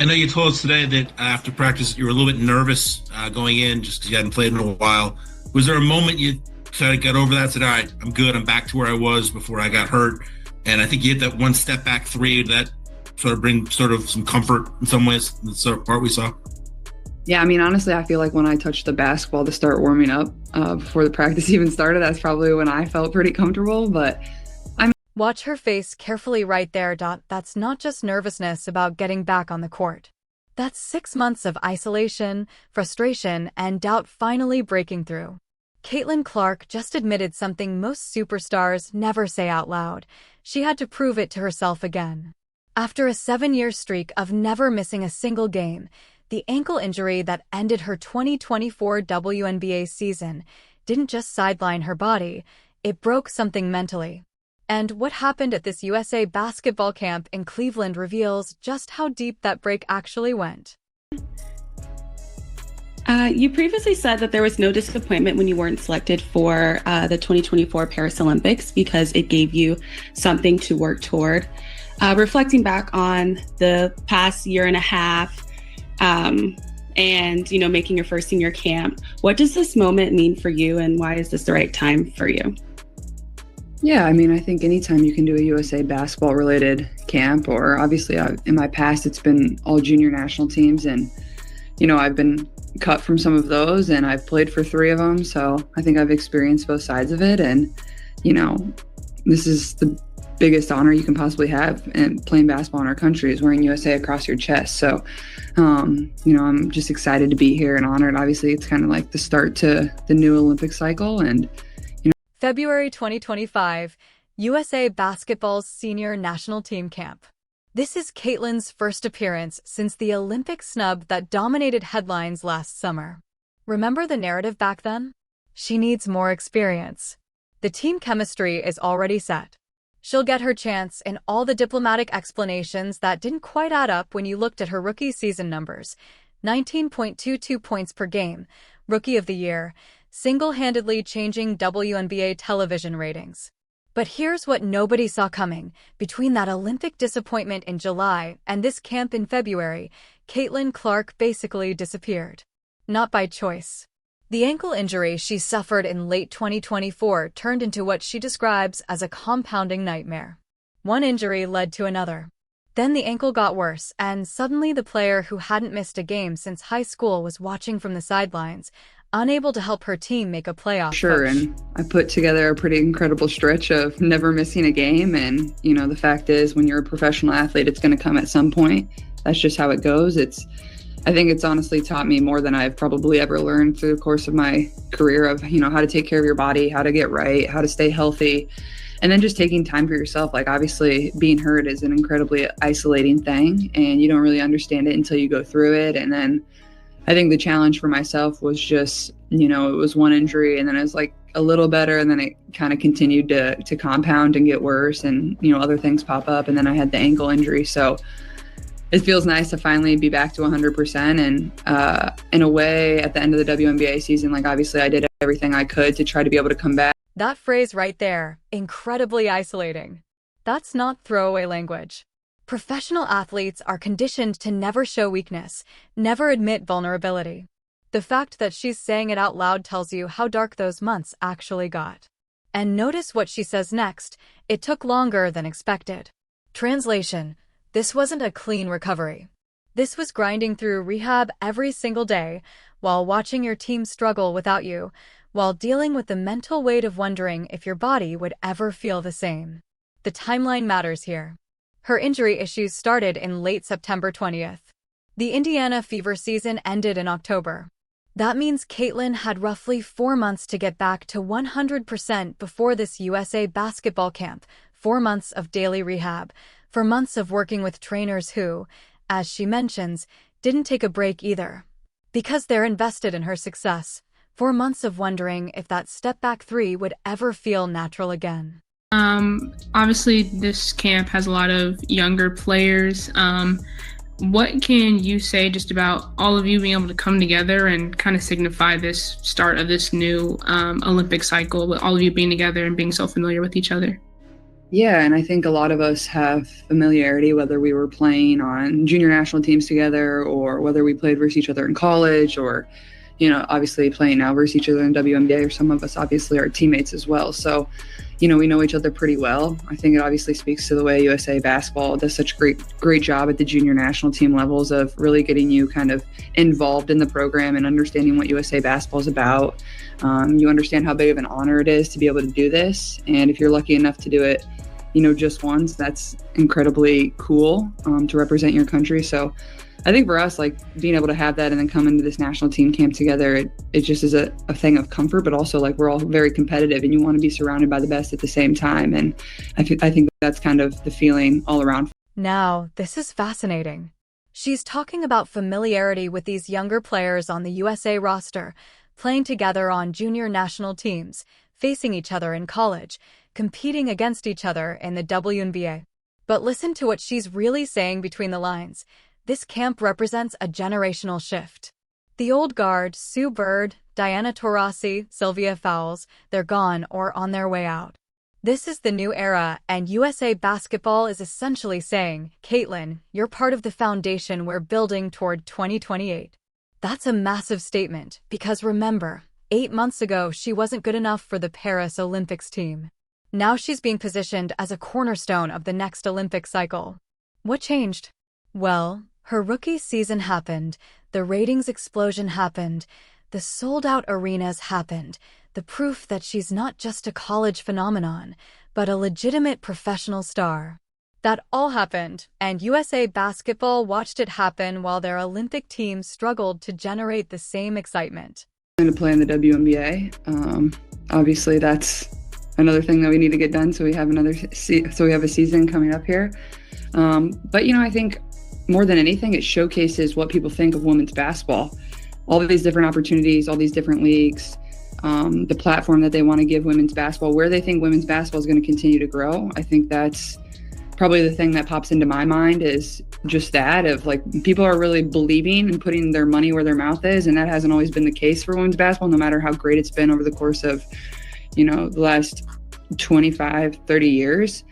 I know you told us today that after practice you were a little bit nervous going in just because you hadn't played in a while. Was there a moment you kind of got over that and said, all right, I'm good, I'm back to where I was before I got hurt? And I think you hit that one step back three that sort of bring sort of some comfort in some ways, the sort of part we saw. Yeah, I mean, honestly, I feel like when I touched the basketball to start warming up before the practice even started, that's probably when I felt pretty comfortable. But Watch her face carefully right there. That's not just nervousness about getting back on the court. That's 6 months of isolation, frustration, and doubt finally breaking through. Caitlin Clark just admitted something most superstars never say out loud. She had to prove it to herself again. After a 7-year streak of never missing a single game, the ankle injury that ended her 2024 WNBA season didn't just sideline her body, it broke something mentally. And what happened at this USA basketball camp in Cleveland reveals just how deep that break actually went. You previously said that there was no disappointment when you weren't selected for the 2024 Paris Olympics because it gave you something to work toward. Reflecting back on the past year and a half and, making your first senior camp, what does this moment mean for you and why is this the right time for you? yeah, I mean, I think anytime you can do a USA basketball related camp, or obviously in my past, it's been all junior national teams. And, I've been cut from some of those and I've played for 3 of them. So I think I've experienced both sides of it. And, this is the biggest honor you can possibly have, and playing basketball in our country is wearing USA across your chest. So, I'm just excited to be here and honored. Obviously, it's kind of like the start to the new Olympic cycle. And February 2025, USA Basketball's Senior National Team Camp. This is Caitlin's first appearance since the Olympic snub that dominated headlines last summer. Remember the narrative back then? She needs more experience. The team chemistry is already set. She'll get her chance in all the diplomatic explanations that didn't quite add up when you looked at her rookie season numbers. 19.22 points per game, Rookie of the Year, single-handedly changing WNBA television ratings. But here's what nobody saw coming. Between that Olympic disappointment in July and this camp in February, Caitlin Clark basically disappeared. Not by choice. The ankle injury she suffered in late 2024 turned into what she describes as a compounding nightmare. One injury led to another. Then the ankle got worse, and suddenly the player who hadn't missed a game since high school was watching from the sidelines, unable to help her team make a playoff Sure, push. and I put together a pretty incredible stretch of never missing a game. And, the fact is, when you're a professional athlete, it's going to come at some point. That's just how it goes. I think it's honestly taught me more than I've probably ever learned through the course of my career of, how to take care of your body, how to get right, how to stay healthy, and then just taking time for yourself. Like, obviously being hurt is an incredibly isolating thing, and you don't really understand it until you go through it. And then I think the challenge for myself was just, it was one injury and then it was like a little better. And then it kind of continued to compound and get worse, and, other things pop up. And then I had the ankle injury. So it feels nice to finally be back to 100%. And in a way, at the end of the WNBA season, like, obviously I did everything I could to try to be able to come back. That phrase right there, incredibly isolating. That's not throwaway language. Professional athletes are conditioned to never show weakness, never admit vulnerability. The fact that she's saying it out loud tells you how dark those months actually got. And notice what she says next. It took longer than expected. Translation: this wasn't a clean recovery. This was grinding through rehab every single day, while watching your team struggle without you, while dealing with the mental weight of wondering if your body would ever feel the same. The timeline matters here. Her injury issues started in late September 20th. The Indiana Fever season ended in October. That means Caitlin had roughly 4 months to get back to 100% before this USA basketball camp, 4 months of daily rehab, 4 months of working with trainers who, as she mentions, didn't take a break either. Because they're invested in her success, 4 months of wondering if that step-back three would ever feel natural again. Obviously, this camp has a lot of younger players. What can you say just about all of you being able to come together and kind of signify this start of this new Olympic cycle, with all of you being together and being so familiar with each other? Yeah, and I think a lot of us have familiarity, whether we were playing on junior national teams together or whether we played versus each other in college or, obviously playing now versus each other in WNBA, or some of us obviously are teammates as well. So, we know each other pretty well. I think it obviously speaks to the way USA basketball does such a great job at the junior national team levels of really getting you kind of involved in the program and understanding what USA basketball is about. You understand how big of an honor it is to be able to do this. And if you're lucky enough to do it, just once, that's incredibly cool to represent your country. So I think for us, like being able to have that and then come into this national team camp together, it just is a thing of comfort, but also like we're all very competitive and you want to be surrounded by the best at the same time. And I think that's kind of the feeling all around. Now, this is fascinating. She's talking about familiarity with these younger players on the USA roster, playing together on junior national teams, facing each other in college, competing against each other in the WNBA. But listen to what she's really saying between the lines. This camp represents a generational shift. The old guard, Sue Bird, Diana Taurasi, Sylvia Fowles, they're gone or on their way out. This is the new era, and USA Basketball is essentially saying, Caitlin, you're part of the foundation we're building toward 2028. That's a massive statement, because remember, 8 months ago she wasn't good enough for the Paris Olympics team. Now she's being positioned as a cornerstone of the next Olympic cycle. What changed? Well, her rookie season happened, the ratings explosion happened, the sold-out arenas happened, the proof that she's not just a college phenomenon, but a legitimate professional star. That all happened, and USA Basketball watched it happen while their Olympic team struggled to generate the same excitement. I'm going to play in the WNBA. Obviously, that's another thing that we need to get done, so we have a season coming up here. But I think more than anything, it showcases what people think of women's basketball. All of these different opportunities, all these different leagues, the platform that they want to give women's basketball, where they think women's basketball is going to continue to grow. I think that's probably the thing that pops into my mind is just that of like people are really believing and putting their money where their mouth is. And that hasn't always been the case for women's basketball, no matter how great it's been over the course of, the last 25, 30 years.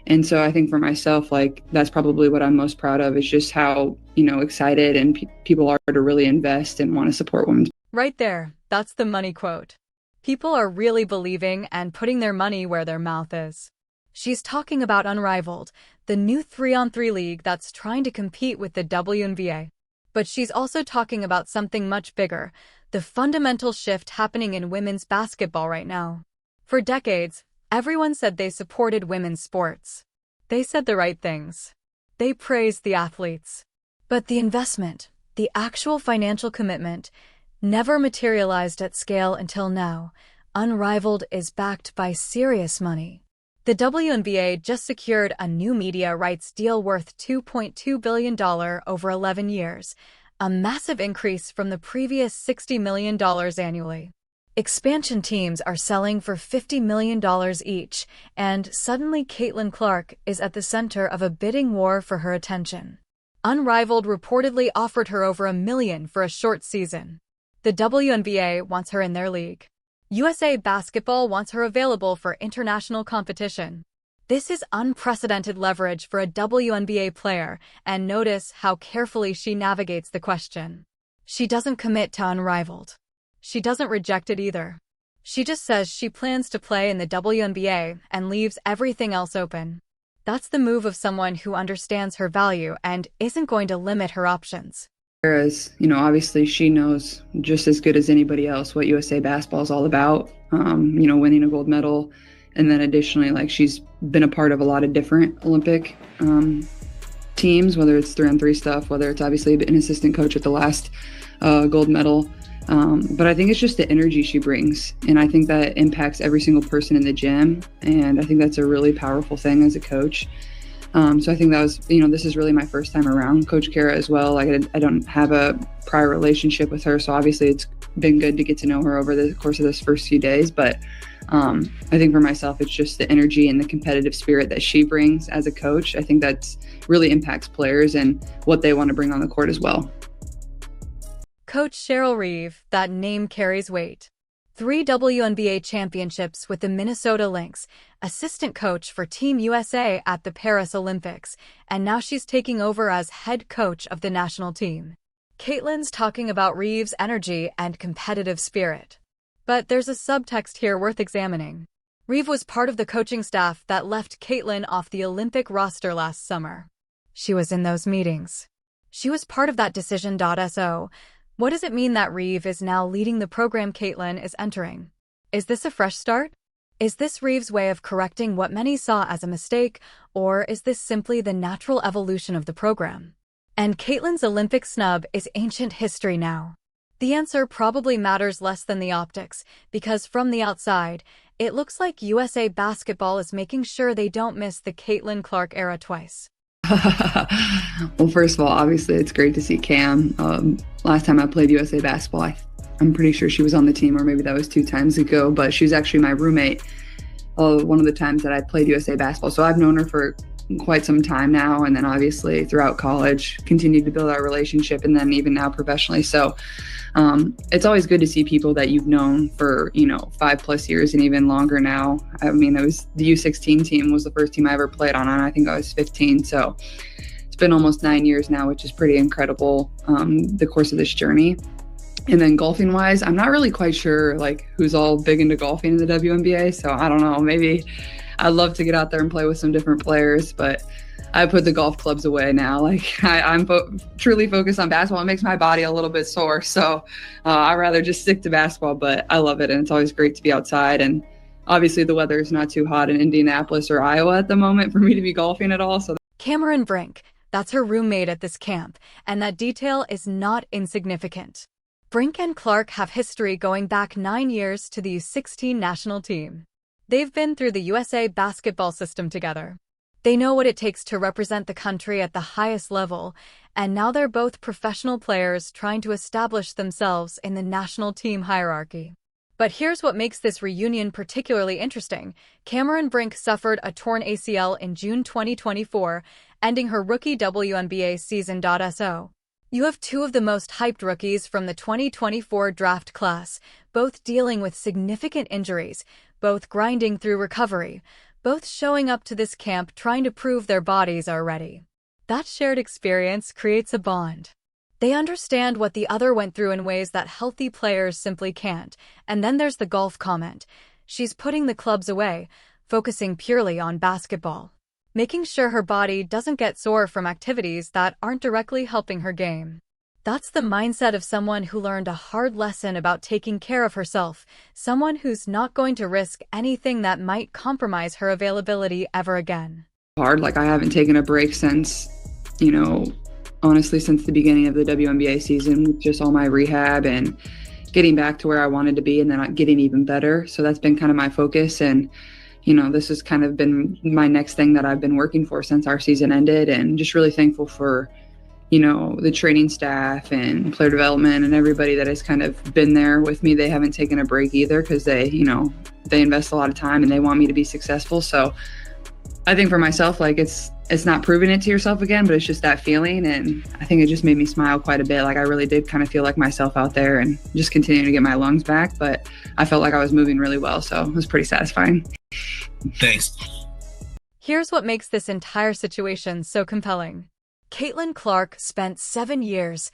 And so I think for myself, like that's probably what I'm most proud of is just how, excited and people are to really invest and want to support women. Right there. That's the money quote. People are really believing and putting their money where their mouth is. She's talking about Unrivaled, the new 3-on-3 league that's trying to compete with the WNBA. But she's also talking about something much bigger, the fundamental shift happening in women's basketball right now. For decades, everyone said they supported women's sports. They said the right things. They praised the athletes. But the investment, the actual financial commitment, never materialized at scale until now. Unrivaled is backed by serious money. The WNBA just secured a new media rights deal worth $2.2 billion over 11 years, a massive increase from the previous $60 million annually. Expansion teams are selling for $50 million each, and suddenly Caitlin Clark is at the center of a bidding war for her attention. Unrivaled reportedly offered her over $1 million for a short season. The WNBA wants her in their league. USA Basketball wants her available for international competition. This is unprecedented leverage for a WNBA player, and notice how carefully she navigates the question. She doesn't commit to Unrivaled. She doesn't reject it either. She just says she plans to play in the WNBA and leaves everything else open. That's the move of someone who understands her value and isn't going to limit her options. Whereas, obviously she knows just as good as anybody else what USA basketball is all about, winning a gold medal. And then additionally, like she's been a part of a lot of different Olympic teams, whether it's 3-on-3 stuff, whether it's obviously an assistant coach at the last gold medal. But I think it's just the energy she brings. And I think that impacts every single person in the gym. And I think that's a really powerful thing as a coach. So I think that was, this is really my first time around Coach Kara as well. Like I don't have a prior relationship with her. So obviously it's been good to get to know her over the course of this first few days. But I think for myself, it's just the energy and the competitive spirit that she brings as a coach. I think that's really impacts players and what they want to bring on the court as well. Coach Cheryl Reeve, that name carries weight. 3 WNBA championships with the Minnesota Lynx, assistant coach for Team USA at the Paris Olympics, and now she's taking over as head coach of the national team. Caitlin's talking about Reeves' energy and competitive spirit. But there's a subtext here worth examining. Reeves was part of the coaching staff that left Caitlin off the Olympic roster last summer. She was in those meetings. She was part of that decision.so. What does it mean that Reeves is now leading the program Caitlin is entering? Is this a fresh start? Is this Reeves' way of correcting what many saw as a mistake, or is this simply the natural evolution of the program? And Caitlin's Olympic snub is ancient history now. The answer probably matters less than the optics, because from the outside, it looks like USA basketball is making sure they don't miss the Caitlin Clark era twice. Well, first of all, obviously it's great to see Cam. Last time I played USA basketball, I'm pretty sure she was on the team, or maybe that was 2 times ago, but she was actually my roommate one of the times that I played USA basketball. So I've known her for quite some time now, and then obviously throughout college continued to build our relationship, and then even now professionally. So it's always good to see people that you've known for 5+ years and even longer now. I mean, it was the U16 team was the first team I ever played on, and I think I was 15. So it's been almost 9 years now, which is pretty incredible, the course of this journey. And then golfing wise, I'm not really quite sure who's all big into golfing in the WNBA. So I don't know, maybe I'd love to get out there and play with some different players, but I put the golf clubs away now. I'm truly focused on basketball. It makes my body a little bit sore. So I'd rather just stick to basketball, but I love it. And it's always great to be outside. And obviously the weather is not too hot in Indianapolis or Iowa at the moment for me to be golfing at all. So Cameron Brink, that's her roommate at this camp. And that detail is not insignificant. Brink and Clark have history going back 9 years to the U16 national team. They've been through the USA basketball system together. They know what it takes to represent the country at the highest level, and now they're both professional players trying to establish themselves in the national team hierarchy. But here's what makes this reunion particularly interesting. Cameron Brink suffered a torn ACL in June 2024, ending her rookie WNBA season.so. You have 2 of the most hyped rookies from the 2024 draft class, both dealing with significant injuries, both grinding through recovery, both showing up to this camp trying to prove their bodies are ready. That shared experience creates a bond. They understand what the other went through in ways that healthy players simply can't. And then there's the golf comment. She's putting the clubs away, focusing purely on basketball, making sure her body doesn't get sore from activities that aren't directly helping her game. That's the mindset of someone who learned a hard lesson about taking care of herself, someone who's not going to risk anything that might compromise her availability ever again. Hard, I haven't taken a break since, honestly, since the beginning of the WNBA season, with just all my rehab and getting back to where I wanted to be, and then getting even better. So that's been kind of my focus, and this has kind of been my next thing that I've been working for since our season ended, and just really thankful for the training staff and player development and everybody that has kind of been there with me. They haven't taken a break either, because they invest a lot of time and they want me to be successful. So I think for myself, it's not proving it to yourself again, but it's just that feeling. And I think it just made me smile quite a bit. I really did kind of feel like myself out there and just continuing to get my lungs back. But I felt like I was moving really well. So it was pretty satisfying. Thanks. Here's what makes this entire situation so compelling. Caitlin Clark spent 7 years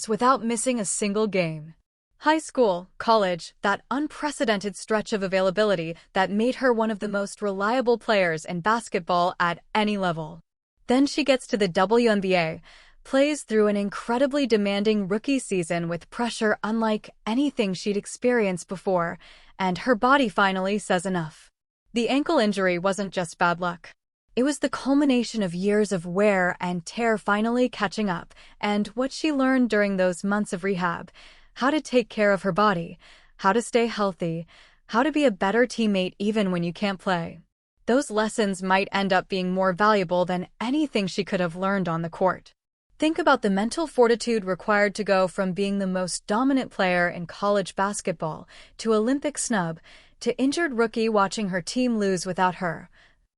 without missing a single game. High school, college, that unprecedented stretch of availability that made her one of the most reliable players in basketball at any level. Then she gets to the WNBA, plays through an incredibly demanding rookie season with pressure unlike anything she'd experienced before, and her body finally says enough. The ankle injury wasn't just bad luck. It was the culmination of years of wear and tear finally catching up, and what she learned during those months of rehab: how to take care of her body, how to stay healthy, how to be a better teammate even when you can't play. Those lessons might end up being more valuable than anything she could have learned on the court. Think about the mental fortitude required to go from being the most dominant player in college basketball to Olympic snub, to injured rookie watching her team lose without her,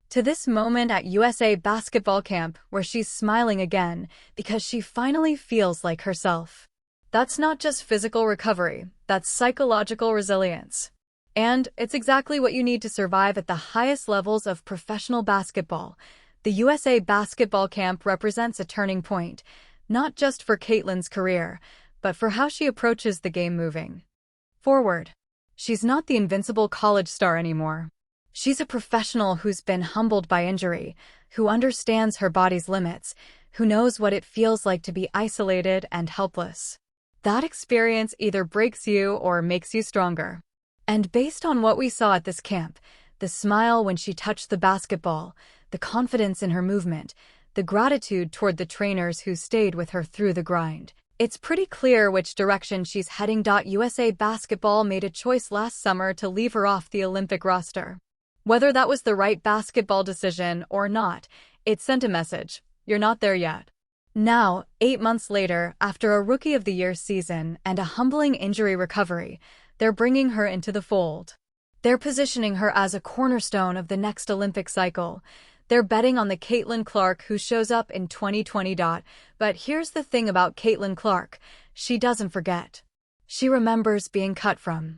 to this moment at USA basketball camp where she's smiling again because she finally feels like herself. That's not just physical recovery, that's psychological resilience. And it's exactly what you need to survive at the highest levels of professional basketball. The USA basketball camp represents a turning point, not just for Caitlin's career, but for how she approaches the game moving forward. She's not the invincible college star anymore. She's a professional who's been humbled by injury, who understands her body's limits, who knows what it feels like to be isolated and helpless. That experience either breaks you or makes you stronger. And based on what we saw at this camp, the smile when she touched the basketball, the confidence in her movement, the gratitude toward the trainers who stayed with her through the grind, it's pretty clear which direction she's heading. USA Basketball made a choice last summer to leave her off the Olympic roster. Whether that was the right basketball decision or not, it sent a message: you're not there yet. Now, 8 months later, after a Rookie of the Year season and a humbling injury recovery, they're bringing her into the fold. They're positioning her as a cornerstone of the next Olympic cycle. They're betting on the Caitlin Clark who shows up in 2020. But here's the thing about Caitlin Clark: she doesn't forget. She remembers being cut from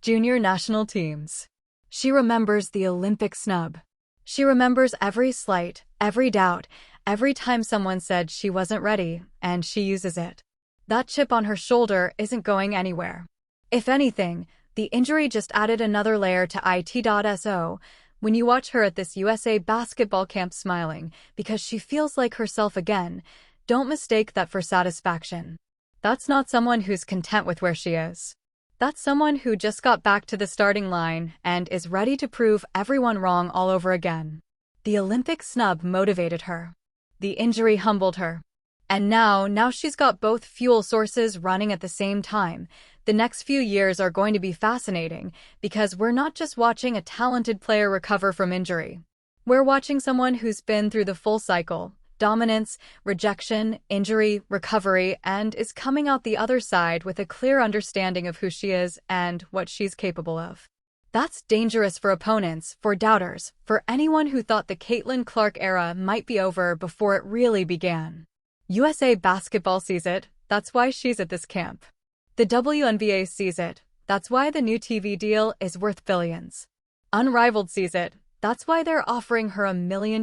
junior national teams. She remembers the Olympic snub. She remembers every slight, every doubt, every time someone said she wasn't ready, and she uses it. That chip on her shoulder isn't going anywhere. If anything, the injury just added another layer to it. When you watch her at this USA basketball camp smiling because she feels like herself again, don't mistake that for satisfaction. That's not someone who's content with where she is. That's someone who just got back to the starting line and is ready to prove everyone wrong all over again. The Olympic snub motivated her. The injury humbled her. And now she's got both fuel sources running at the same time. The next few years are going to be fascinating because we're not just watching a talented player recover from injury. We're watching someone who's been through the full cycle: dominance, rejection, injury, recovery, and is coming out the other side with a clear understanding of who she is and what she's capable of. That's dangerous for opponents, for doubters, for anyone who thought the Caitlin Clark era might be over before it really began. USA Basketball sees it, that's why she's at this camp. The WNBA sees it, that's why the new TV deal is worth billions. Unrivaled sees it, that's why they're offering her $1 million.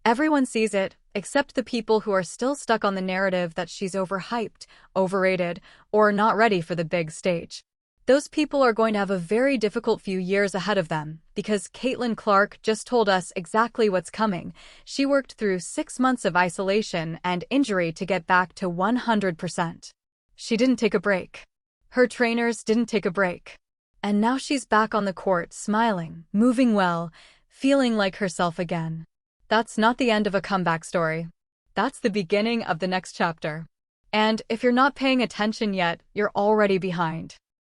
Everyone sees it, except the people who are still stuck on the narrative that she's overhyped, overrated, or not ready for the big stage. Those people are going to have a very difficult few years ahead of them, because Caitlin Clark just told us exactly what's coming. She worked through 6 months of isolation and injury to get back to 100%. She didn't take a break. Her trainers didn't take a break. And now she's back on the court, smiling, moving well, feeling like herself again. That's not the end of a comeback story. That's the beginning of the next chapter. And if you're not paying attention yet, you're already behind.